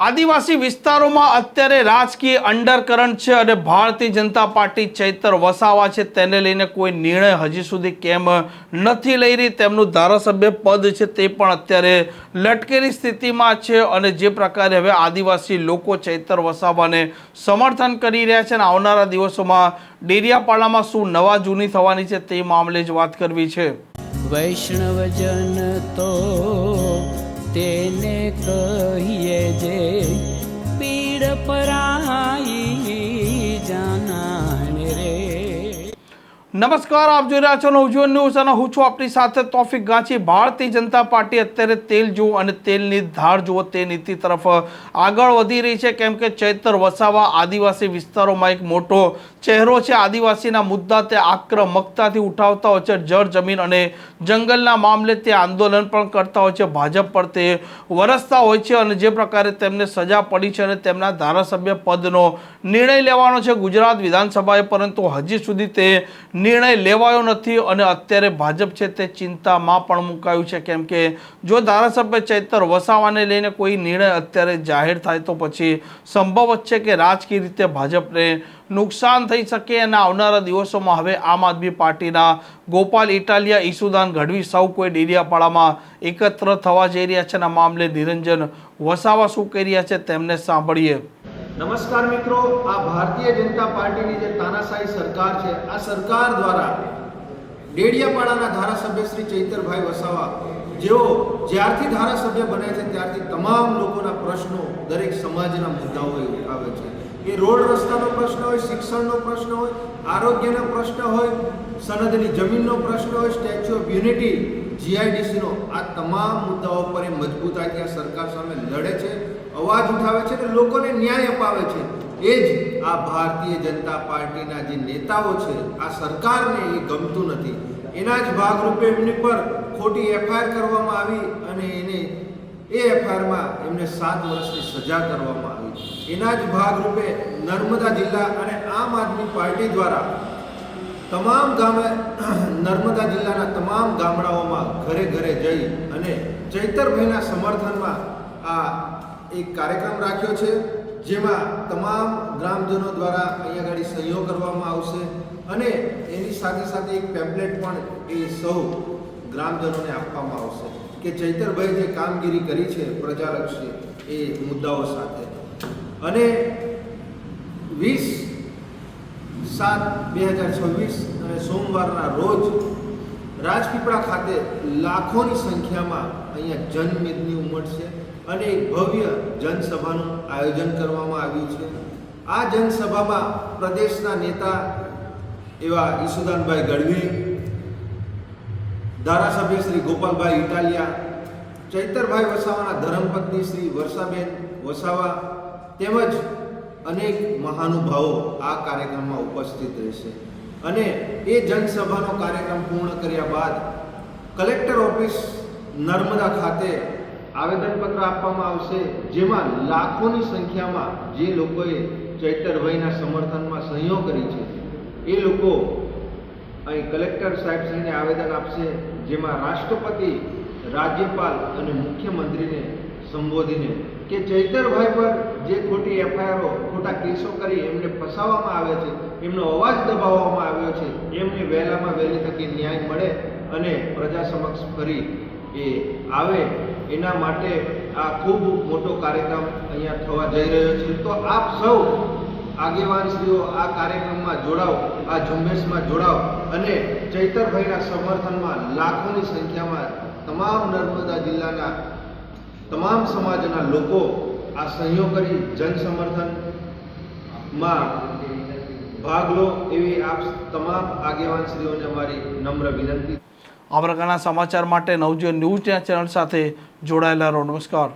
આદિવાસી વિસ્તારોમાં અત્યારે રાજકીય અંડરકરન્ટ છે અને ભારતીય જનતા પાર્ટી ચૈતર વસાવા છે તેને લઈને કોઈ નિર્ણય હજી સુધી કેમ નથી લઈ રહી, તેમનું ધારાસભ્ય પદ છે તે પણ અત્યારે લટકેલી સ્થિતિમાં છે અને જે પ્રકારે હવે આદિવાસી લોકો ચૈતર વસાવાને સમર્થન કરી રહ્યા છે અને આવનારા દિવસોમાં ડેડિયાપાડામાં શું નવા જૂની થવાની છે તે મામલે જ વાત કરવી છે। વૈષ્ણવજન તો તેને કહીએ જે પીડ પરાઈ જાનાને રે। નમસ્કાર, આપ જોઈ રહ્યા છો નવજીવન ન્યૂઝ અને હું છું આપની સાથે તોફિક ગાંચી। ભારતીય જનતા પાર્ટી અત્યારે તેલ જુઓ અને તેલની ધાર જુઓ તે નીતિ તરફ આગળ વધી રહી છે, કેમ કે ચૈતર વસાવા આદિવાસી વિસ્તારોમાં એક મોટો ચહેરો છે। આદિવાસીના મુદ્દા તે આક્રમકતાથી ઉઠાવતા હોય છે, જળ જમીન અને જંગલના મામલે તે આંદોલન પણ કરતા હોય છે, ભાજપ પર તે વરસતા હોય છે અને જે પ્રકારે તેમને સજા પડી છે અને તેમના ધારાસભ્ય પદનો નિર્ણય લેવાનો છે ગુજરાત વિધાનસભાએ, પરંતુ હજી સુધી તે નિર્ણય લેવાયો નથી અને અત્યારે ભાજપ છે તે ચિંતામાં પણ મુકાયું છે, કેમ કે જો ધારાસભ્ય ચૈતર વસાવાને લઈને કોઈ નિર્ણય અત્યારે જાહેર થાય તો પછી સંભવ જ છે કે રાજકીય રીતે ભાજપને નુકસાન થઈ શકે અને આવનારા દિવસોમાં હવે આમ આદમી પાર્ટીના ગોપાલ ઇટાલિયા, ઈસુદાન ગઢવી સૌ કોઈ ડેડિયાપાડામાં એકત્ર થવા જઈ રહ્યા છે અને આ મામલે નિરંજન વસાવા શું કહી રહ્યા છે તેમને સાંભળીએ। નમસ્કાર મિત્રો, આ ભારતીય જનતા પાર્ટીની જે તાનાશાહી સરકાર છે, આ સરકાર દ્વારા ડેડિયાપાડાના ધારાસભ્ય શ્રી ચૈતરભાઈ વસાવા જેઓ જ્યારથી ધારાસભ્ય બને છે ત્યારથી તમામ લોકોના પ્રશ્નો, દરેક સમાજના મુદ્દાઓ આવે છે। એ રોડ રસ્તાનો પ્રશ્ન હોય, શિક્ષણનો પ્રશ્ન હોય, આરોગ્યનો પ્રશ્ન હોય, સનદની જમીનનો પ્રશ્ન હોય, સ્ટેચ્યુ ઓફ યુનિટી, જીઆઈડીસીનો, આ તમામ મુદ્દાઓ પર એ મજબૂતાઈથી આ સરકાર સામે લડે છે, અવાજ ઉઠાવે છે અને લોકોને ન્યાય અપાવે છે। એ જ આ ભારતીય જનતા પાર્ટીના જે નેતાઓ છે, આ સરકારને એ ગમતું નથી। એના જ ભાગરૂપે એમની પર ખોટી એફઆઈઆર કરવામાં આવી અને એ એફઆઈઆરમાં એમને 7 વર્ષની સજા કરવામાં આવી। એના જ ભાગરૂપે નર્મદા જિલ્લા અને આમ આદમી પાર્ટી દ્વારા તમામ નર્મદા જિલ્લાના તમામ ગામડાઓમાં ઘરે ઘરે જઈ અને ચૈતરભાઈના સમર્થનમાં આ એક કાર્યક્રમ રાખ્યો છે, જેમાં તમામ ગ્રામજનો દ્વારા અહીંયા આગળ સહયોગ કરવામાં આવશે અને એની સાથે સાથે એક પેમ્પલેટ પણ એ સૌ ગ્રામજનોને આપવામાં આવશે કે ચૈતરભાઈ જે કામગીરી કરી છે પ્રજાલક્ષી એ મુદ્દાઓ સાથે। અને 20/7/2026 અને સોમવારના રોજ રાજપીપળા ખાતે લાખોની સંખ્યામાં અહીંયા જનમેદની ઉમટશે અને એક ભવ્ય જનસભાનું આયોજન કરવામાં આવ્યું છે। આ જનસભામાં પ્રદેશના નેતા એવા ઈસુદાનભાઈ ગઢવી, ધારાસભ્ય શ્રી ગોપાલભાઈ ઇટાલિયા, ચૈતરભાઈ વસાવાના ધર્મપત્ની શ્રી વર્ષાબેન વસાવા તેમજ અનેક મહાનુભાવો આ કાર્યક્રમમાં ઉપસ્થિત રહેશે અને એ જનસભાનો કાર્યક્રમ પૂર્ણ કર્યા બાદ કલેક્ટર ઓફિસ નર્મદા ખાતે આવેદનપત્ર આપવામાં આવશે, જેમાં લાખોની સંખ્યામાં જે લોકોએ ચૈતરભાઈના સમર્થનમાં સહીઓ કરી છે એ લોકો અહીં કલેક્ટર સાહેબશ્રીને આવેદન આપશે, જેમાં રાષ્ટ્રપતિ, રાજ્યપાલ અને મુખ્યમંત્રીને સંબોધીને કે ચૈતરભાઈ પર જે ખોટી એફઆઈઆરો, ખોટા કેસો કરી એમને ફસાવવામાં આવે છે, એમનો અવાજ દબાવવામાં આવ્યો છે, એમને વહેલામાં વહેલી તકે ન્યાય મળે અને પ્રજા સમક્ષ ફરી એ આવે, એના માટે આ ખૂબ મોટો કાર્યક્રમ અહીંયા થવા જઈ રહ્યો છે। તો આપ સૌ આગેવાનશ્રીઓ આ કાર્યક્રમમાં જોડાઓ, આ ઝુંબેશમાં જોડાઓ અને ચૈતરભાઈના સમર્થનમાં લાખોની સંખ્યામાં તમામ નર્મદા જિલ્લાના તમામ સમાજના લોકો આ સહયોગ કરી જન સમર્થનમાં ભાગ લો એવી આપ તમામ આગેવાનશ્રીઓને અમારી નમ્ર વિનંતી। આ પ્રકારના સમાચાર માટે નવજીવન ન્યૂઝ ચેનલ સાથે જોડાયેલા રહો। નમસ્કાર।